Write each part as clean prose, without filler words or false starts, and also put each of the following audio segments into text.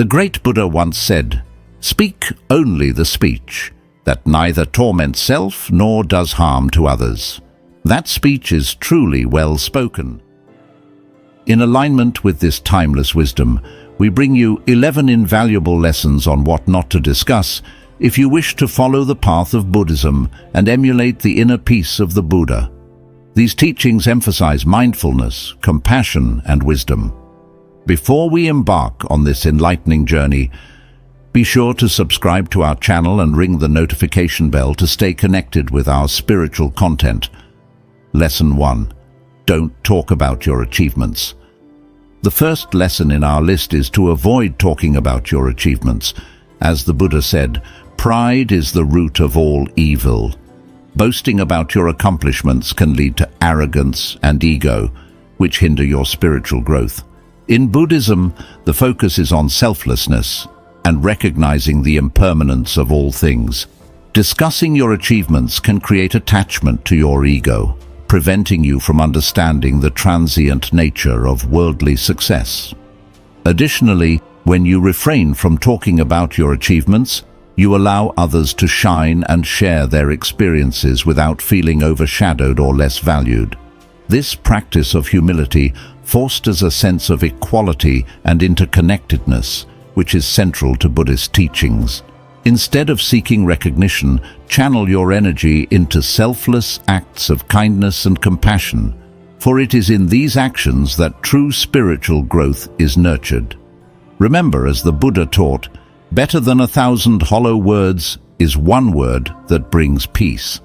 The great Buddha once said, "Speak only the speech that neither torments self nor does harm to others." That speech is truly well spoken. In alignment with this timeless wisdom, we bring you 11 invaluable lessons on what not to discuss if you wish to follow the path of Buddhism and emulate the inner peace of the Buddha. These teachings emphasize mindfulness, compassion, and wisdom. Before we embark on this enlightening journey, be sure to subscribe to our channel and ring the notification bell to stay connected with our spiritual content. Lesson 1. Don't talk about your achievements. The first lesson in our list is to avoid talking about your achievements. As the Buddha said, pride is the root of all evil. Boasting about your accomplishments can lead to arrogance and ego, which hinder your spiritual growth. In Buddhism, the focus is on selflessness and recognizing the impermanence of all things. Discussing your achievements can create attachment to your ego, preventing you from understanding the transient nature of worldly success. Additionally, when you refrain from talking about your achievements, you allow others to shine and share their experiences without feeling overshadowed or less valued. This practice of humility fosters a sense of equality and interconnectedness, which is central to Buddhist teachings. Instead of seeking recognition, channel your energy into selfless acts of kindness and compassion, for it is in these actions that true spiritual growth is nurtured. Remember, as the Buddha taught, better than 1,000 hollow words is one word that brings peace.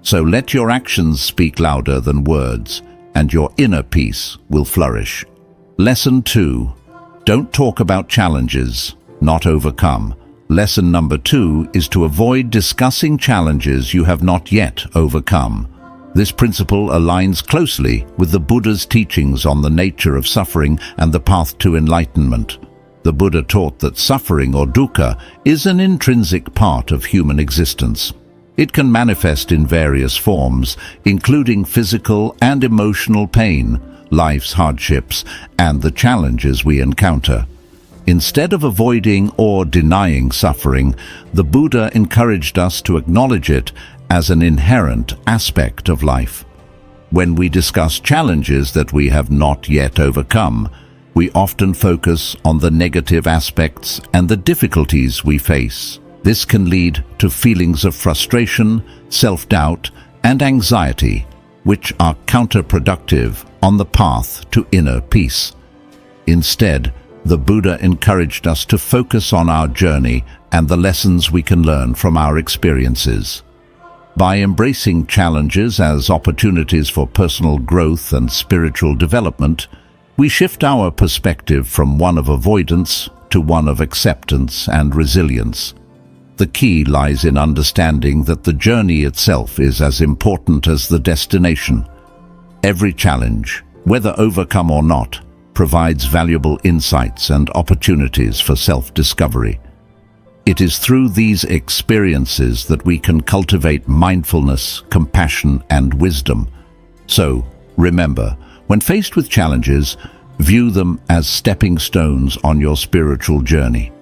So let your actions speak louder than words, and your inner peace will flourish. Lesson 2. Don't talk about challenges, not overcome. Lesson number 2 is to avoid discussing challenges you have not yet overcome. This principle aligns closely with the Buddha's teachings on the nature of suffering and the path to enlightenment. The Buddha taught that suffering or dukkha is an intrinsic part of human existence. It can manifest in various forms, including physical and emotional pain, life's hardships, and the challenges we encounter. Instead of avoiding or denying suffering, the Buddha encouraged us to acknowledge it as an inherent aspect of life. When we discuss challenges that we have not yet overcome, we often focus on the negative aspects and the difficulties we face. This can lead to feelings of frustration, self-doubt, and anxiety, which are counterproductive on the path to inner peace. Instead, the Buddha encouraged us to focus on our journey and the lessons we can learn from our experiences. By embracing challenges as opportunities for personal growth and spiritual development, we shift our perspective from one of avoidance to one of acceptance and resilience. The key lies in understanding that the journey itself is as important as the destination. Every challenge, whether overcome or not, provides valuable insights and opportunities for self-discovery. It is through these experiences that we can cultivate mindfulness, compassion, and wisdom. So, remember, when faced with challenges, view them as stepping stones on your spiritual journey.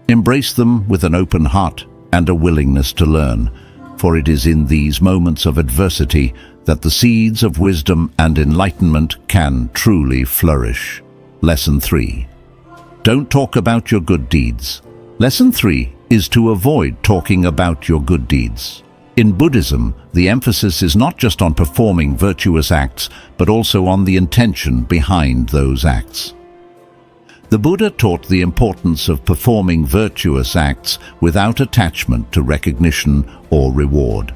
Embrace them with an open heart and a willingness to learn, for it is in these moments of adversity that the seeds of wisdom and enlightenment can truly flourish. Lesson 3. Don't talk about your good deeds. Lesson 3 is to avoid talking about your good deeds. In Buddhism, the emphasis is not just on performing virtuous acts, but also on the intention behind those acts. The Buddha taught the importance of performing virtuous acts without attachment to recognition or reward.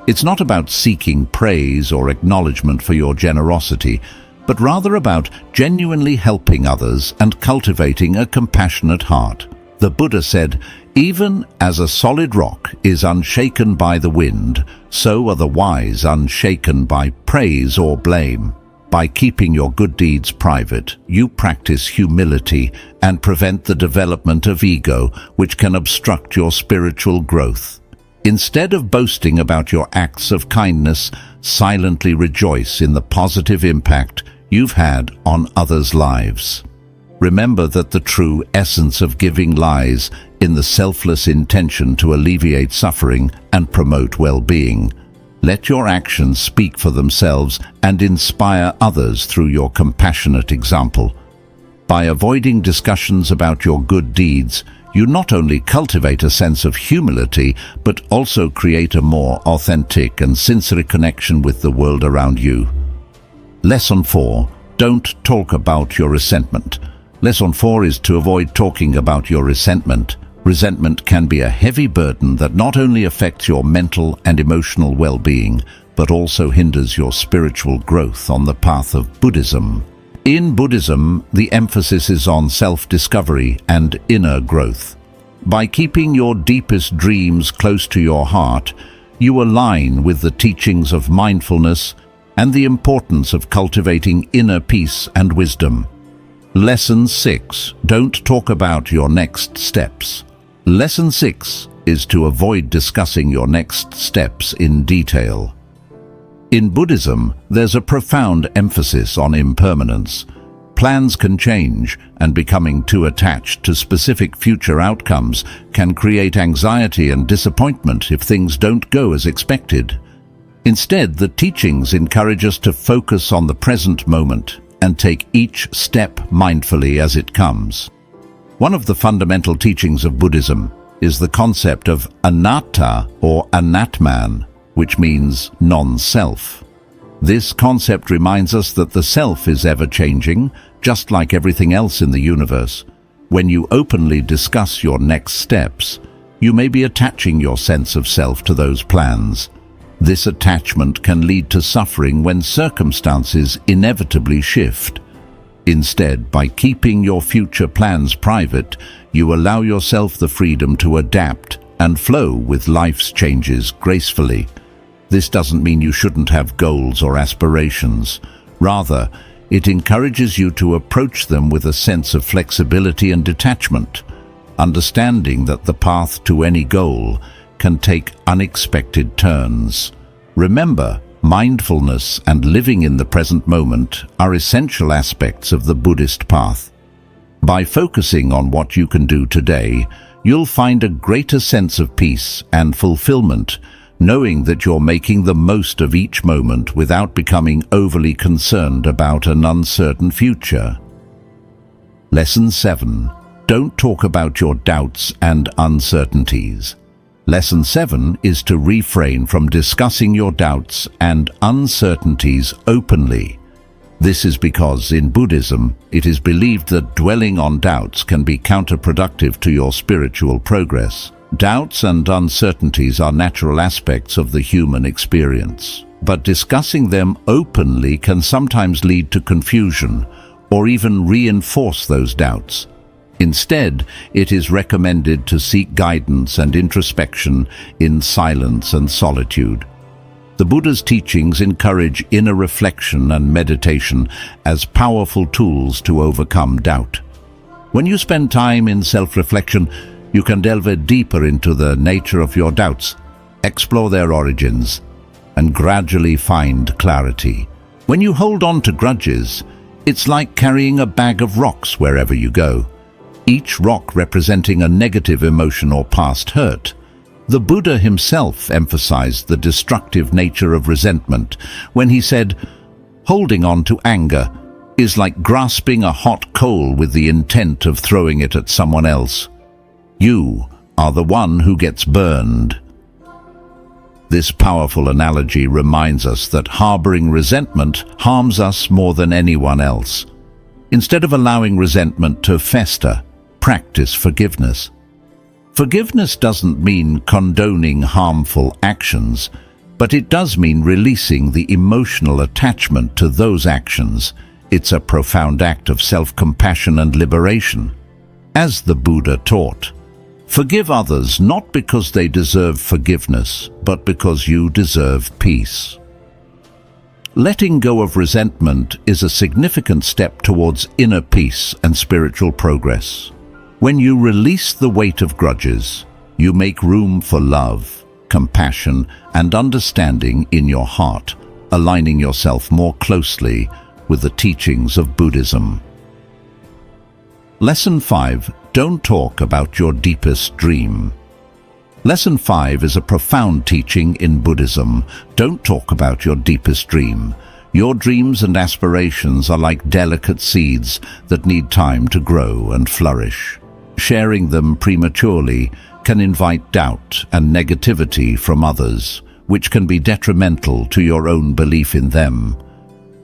It's not about seeking praise or acknowledgement for your generosity, but rather about genuinely helping others and cultivating a compassionate heart. The Buddha said, "Even as a solid rock is unshaken by the wind, so are the wise unshaken by praise or blame." By keeping your good deeds private, you practice humility and prevent the development of ego, which can obstruct your spiritual growth. Instead of boasting about your acts of kindness, silently rejoice in the positive impact you've had on others' lives. Remember that the true essence of giving lies in the selfless intention to alleviate suffering and promote well-being. Let your actions speak for themselves and inspire others through your compassionate example. By avoiding discussions about your good deeds, you not only cultivate a sense of humility, but also create a more authentic and sincere connection with the world around you. Lesson 4. Don't talk about your resentment. Lesson 4 is to avoid talking about your resentment. Resentment can be a heavy burden that not only affects your mental and emotional well-being, but also hinders your spiritual growth on the path of Buddhism. In Buddhism, the emphasis is on self-discovery and inner growth. By keeping your deepest dreams close to your heart, you align with the teachings of mindfulness and the importance of cultivating inner peace and wisdom. Lesson 6. Don't talk about your next steps. Lesson 6 is to avoid discussing your next steps in detail. In Buddhism, there's a profound emphasis on impermanence. Plans can change, and becoming too attached to specific future outcomes can create anxiety and disappointment if things don't go as expected. Instead, the teachings encourage us to focus on the present moment and take each step mindfully as it comes. One of the fundamental teachings of Buddhism is the concept of anatta or anatman, which means non-self. This concept reminds us that the self is ever-changing, just like everything else in the universe. When you openly discuss your next steps, you may be attaching your sense of self to those plans. This attachment can lead to suffering when circumstances inevitably shift. Instead, by keeping your future plans private, you allow yourself the freedom to adapt and flow with life's changes gracefully. This doesn't mean you shouldn't have goals or aspirations. Rather, it encourages you to approach them with a sense of flexibility and detachment, understanding that the path to any goal can take unexpected turns. Remember, mindfulness and living in the present moment are essential aspects of the Buddhist path. By focusing on what you can do today, you'll find a greater sense of peace and fulfillment, knowing that you're making the most of each moment without becoming overly concerned about an uncertain future. Lesson 7. Don't talk about your doubts and uncertainties. Lesson 7 is to refrain from discussing your doubts and uncertainties openly. This is because in Buddhism, it is believed that dwelling on doubts can be counterproductive to your spiritual progress. Doubts and uncertainties are natural aspects of the human experience, but discussing them openly can sometimes lead to confusion or even reinforce those doubts. Instead, it is recommended to seek guidance and introspection in silence and solitude. The Buddha's teachings encourage inner reflection and meditation as powerful tools to overcome doubt. When you spend time in self-reflection, you can delve deeper into the nature of your doubts, explore their origins, and gradually find clarity. When you hold on to grudges, it's like carrying a bag of rocks wherever you go, each rock representing a negative emotion or past hurt. The Buddha himself emphasized the destructive nature of resentment when he said, "Holding on to anger is like grasping a hot coal with the intent of throwing it at someone else. You are the one who gets burned." This powerful analogy reminds us that harboring resentment harms us more than anyone else. Instead of allowing resentment to fester, practice forgiveness. Forgiveness doesn't mean condoning harmful actions, but it does mean releasing the emotional attachment to those actions. It's a profound act of self-compassion and liberation. As the Buddha taught, forgive others not because they deserve forgiveness, but because you deserve peace. Letting go of resentment is a significant step towards inner peace and spiritual progress. When you release the weight of grudges, you make room for love, compassion, and understanding in your heart, aligning yourself more closely with the teachings of Buddhism. Lesson 5. Don't talk about your deepest dream. Lesson 5 is a profound teaching in Buddhism. Don't talk about your deepest dream. Your dreams and aspirations are like delicate seeds that need time to grow and flourish. Sharing them prematurely can invite doubt and negativity from others, which can be detrimental to your own belief in them.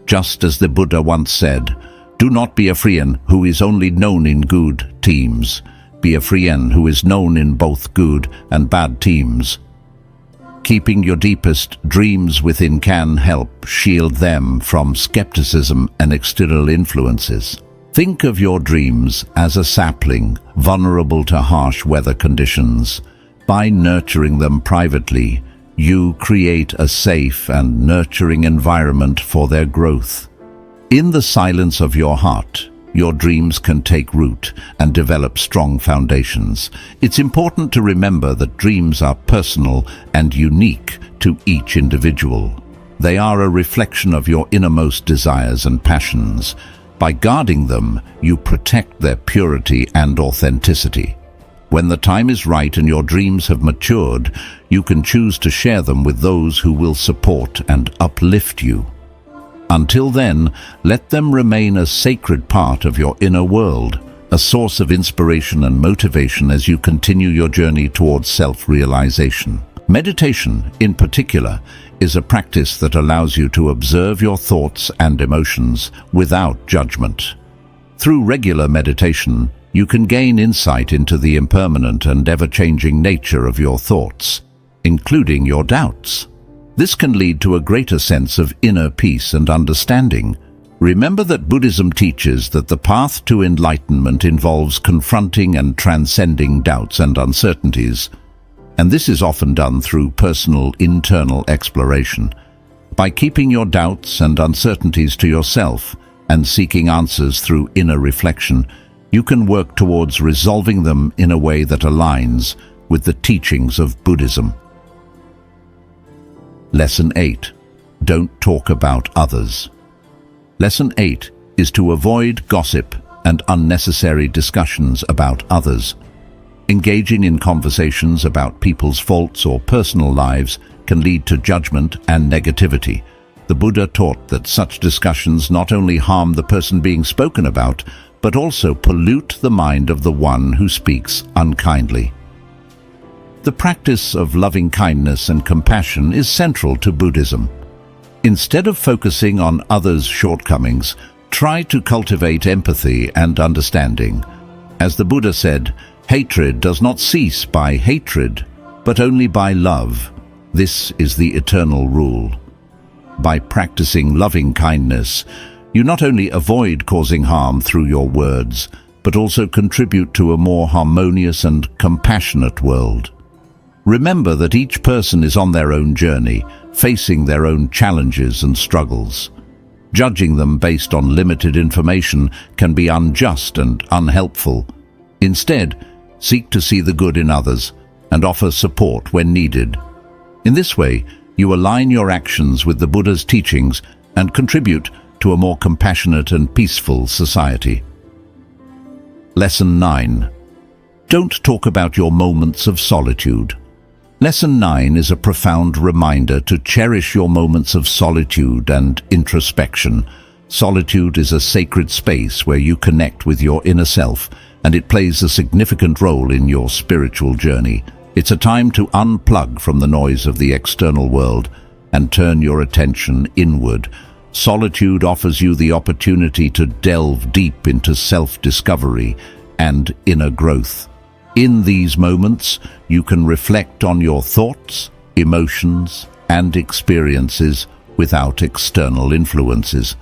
Just as the Buddha once said, "Do not be a friend who is only known in good teams. Be a friend who is known in both good and bad teams." Keeping your deepest dreams within can help shield them from skepticism and external influences. Think of your dreams as a sapling, vulnerable to harsh weather conditions. By nurturing them privately, you create a safe and nurturing environment for their growth. In the silence of your heart, your dreams can take root and develop strong foundations. It's important to remember that dreams are personal and unique to each individual. They are a reflection of your innermost desires and passions. By guarding them, you protect their purity and authenticity. When the time is right and your dreams have matured, you can choose to share them with those who will support and uplift you. Until then, let them remain a sacred part of your inner world, a source of inspiration and motivation as you continue your journey towards self-realization. Meditation, in particular, is a practice that allows you to observe your thoughts and emotions without judgment. Through regular meditation, you can gain insight into the impermanent and ever-changing nature of your thoughts, including your doubts. This can lead to a greater sense of inner peace and understanding. Remember that Buddhism teaches that the path to enlightenment involves confronting and transcending doubts and uncertainties, and this is often done through personal internal exploration. By keeping your doubts and uncertainties to yourself and seeking answers through inner reflection, you can work towards resolving them in a way that aligns with the teachings of Buddhism. Lesson 8. Don't talk about others. Lesson 8 is to avoid gossip and unnecessary discussions about others. Engaging in conversations about people's faults or personal lives can lead to judgment and negativity. The Buddha taught that such discussions not only harm the person being spoken about, but also pollute the mind of the one who speaks unkindly. The practice of loving kindness and compassion is central to Buddhism. Instead of focusing on others' shortcomings, try to cultivate empathy and understanding. As the Buddha said, hatred does not cease by hatred, but only by love. This is the eternal rule. By practicing loving kindness, you not only avoid causing harm through your words, but also contribute to a more harmonious and compassionate world. Remember that each person is on their own journey, facing their own challenges and struggles. Judging them based on limited information can be unjust and unhelpful. Instead, seek to see the good in others and offer support when needed. In this way, you align your actions with the Buddha's teachings and contribute to a more compassionate and peaceful society. Lesson 9. Don't talk about your moments of solitude. Lesson 9 is a profound reminder to cherish your moments of solitude and introspection. Solitude is a sacred space where you connect with your inner self, and it plays a significant role in your spiritual journey. It's a time to unplug from the noise of the external world and turn your attention inward. Solitude offers you the opportunity to delve deep into self-discovery and inner growth. In these moments, you can reflect on your thoughts, emotions, and experiences without external influences.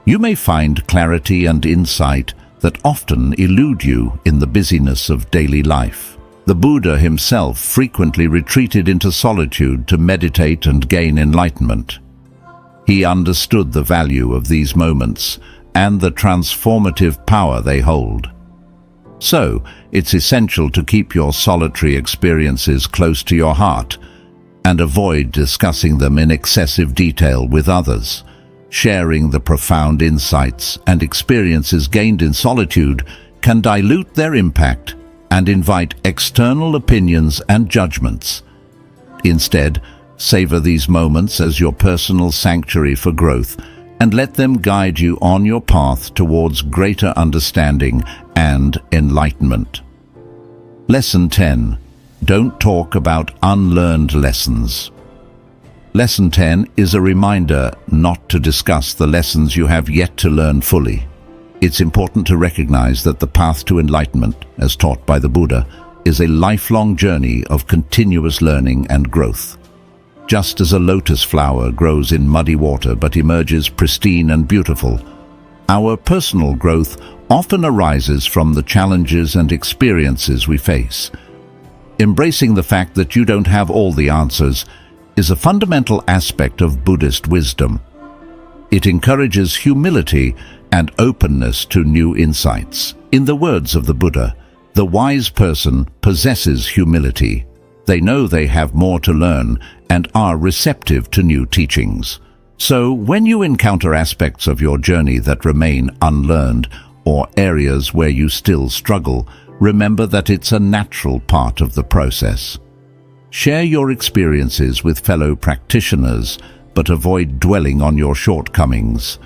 You may find clarity and insight that often elude you in the busyness of daily life. The Buddha himself frequently retreated into solitude to meditate and gain enlightenment. He understood the value of these moments and the transformative power they hold. So, it's essential to keep your solitary experiences close to your heart and avoid discussing them in excessive detail with others. Sharing the profound insights and experiences gained in solitude can dilute their impact and invite external opinions and judgments. Instead, savor these moments as your personal sanctuary for growth and let them guide you on your path towards greater understanding and enlightenment. Lesson 10. Don't talk about unlearned lessons. Lesson 10 is a reminder not to discuss the lessons you have yet to learn fully. It's important to recognize that the path to enlightenment, as taught by the Buddha, is a lifelong journey of continuous learning and growth. Just as a lotus flower grows in muddy water but emerges pristine and beautiful, our personal growth often arises from the challenges and experiences we face. Embracing the fact that you don't have all the answers is a fundamental aspect of Buddhist wisdom. It encourages humility and openness to new insights. In the words of the Buddha, the wise person possesses humility. They know they have more to learn and are receptive to new teachings. So, when you encounter aspects of your journey that remain unlearned or areas where you still struggle, remember that it's a natural part of the process. Share your experiences with fellow practitioners, but avoid dwelling on your shortcomings.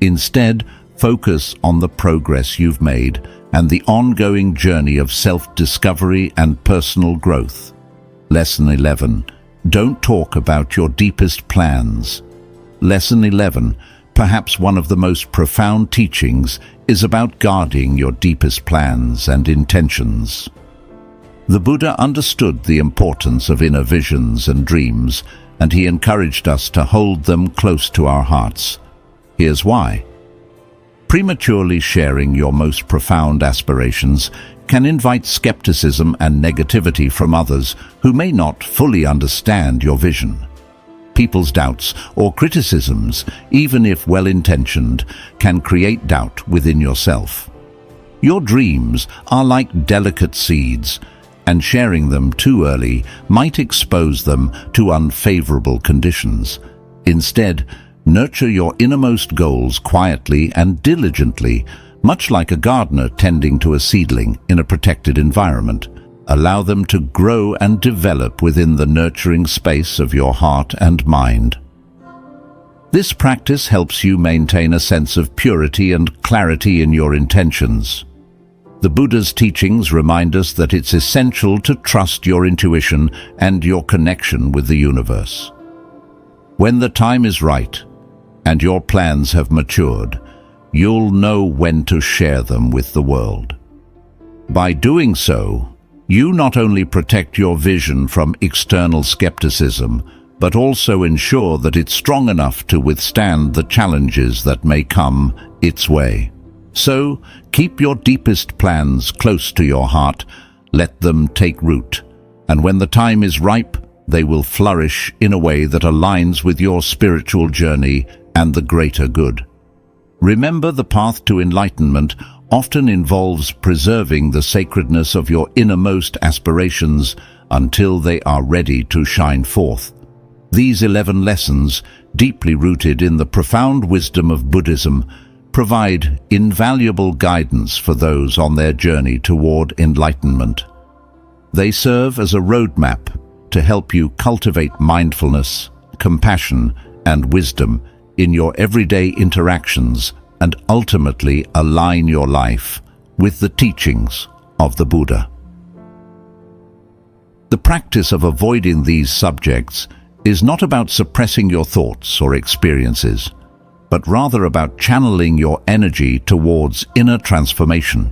Instead, focus on the progress you've made and the ongoing journey of self-discovery and personal growth. Lesson 11. Don't talk about your deepest plans. Lesson 11, perhaps one of the most profound teachings, is about guarding your deepest plans and intentions. The Buddha understood the importance of inner visions and dreams, and he encouraged us to hold them close to our hearts. Here's why. Prematurely sharing your most profound aspirations can invite skepticism and negativity from others who may not fully understand your vision. People's doubts or criticisms, even if well-intentioned, can create doubt within yourself. Your dreams are like delicate seeds, and sharing them too early might expose them to unfavorable conditions. Instead, nurture your innermost goals quietly and diligently, much like a gardener tending to a seedling in a protected environment. Allow them to grow and develop within the nurturing space of your heart and mind. This practice helps you maintain a sense of purity and clarity in your intentions. The Buddha's teachings remind us that it's essential to trust your intuition and your connection with the universe. When the time is right and your plans have matured, you'll know when to share them with the world. By doing so, you not only protect your vision from external skepticism, but also ensure that it's strong enough to withstand the challenges that may come its way. So, keep your deepest plans close to your heart, let them take root, and when the time is ripe, they will flourish in a way that aligns with your spiritual journey and the greater good. Remember, the path to enlightenment often involves preserving the sacredness of your innermost aspirations until they are ready to shine forth. These 11 lessons, deeply rooted in the profound wisdom of Buddhism, provide invaluable guidance for those on their journey toward enlightenment. They serve as a roadmap to help you cultivate mindfulness, compassion, and wisdom in your everyday interactions and ultimately align your life with the teachings of the Buddha. The practice of avoiding these subjects is not about suppressing your thoughts or experiences, but rather about channeling your energy towards inner transformation.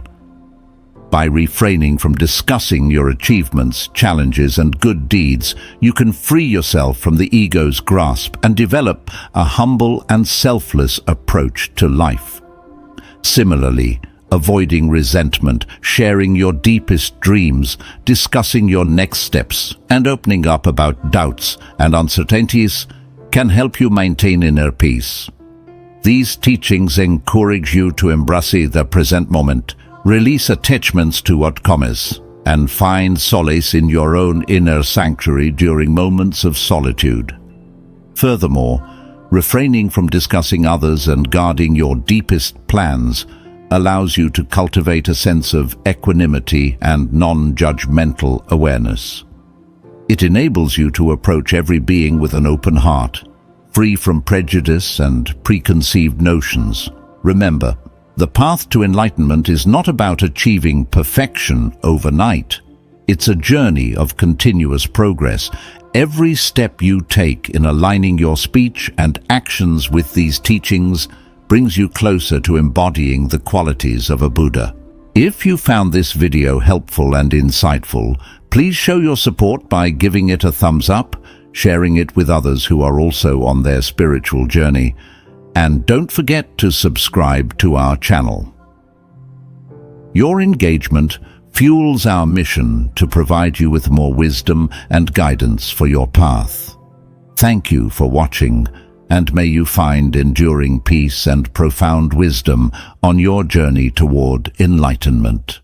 By refraining from discussing your achievements, challenges, and good deeds, you can free yourself from the ego's grasp and develop a humble and selfless approach to life. Similarly, avoiding resentment, sharing your deepest dreams, discussing your next steps, and opening up about doubts and uncertainties can help you maintain inner peace. These teachings encourage you to embrace the present moment, release attachments to what comes, and find solace in your own inner sanctuary during moments of solitude. Furthermore, Refraining from discussing others and guarding your deepest plans allows you to cultivate a sense of equanimity and non-judgmental awareness. It enables you to approach every being with an open heart, free from prejudice and preconceived notions. Remember, the path to enlightenment is not about achieving perfection overnight. It's a journey of continuous progress. Every step you take in aligning your speech and actions with these teachings brings you closer to embodying the qualities of a Buddha. If you found this video helpful and insightful, please show your support by giving it a thumbs up, sharing it with others who are also on their spiritual journey, and don't forget to subscribe to our channel. Your engagement fuels our mission to provide you with more wisdom and guidance for your path. Thank you for watching, and may you find enduring peace and profound wisdom on your journey toward enlightenment.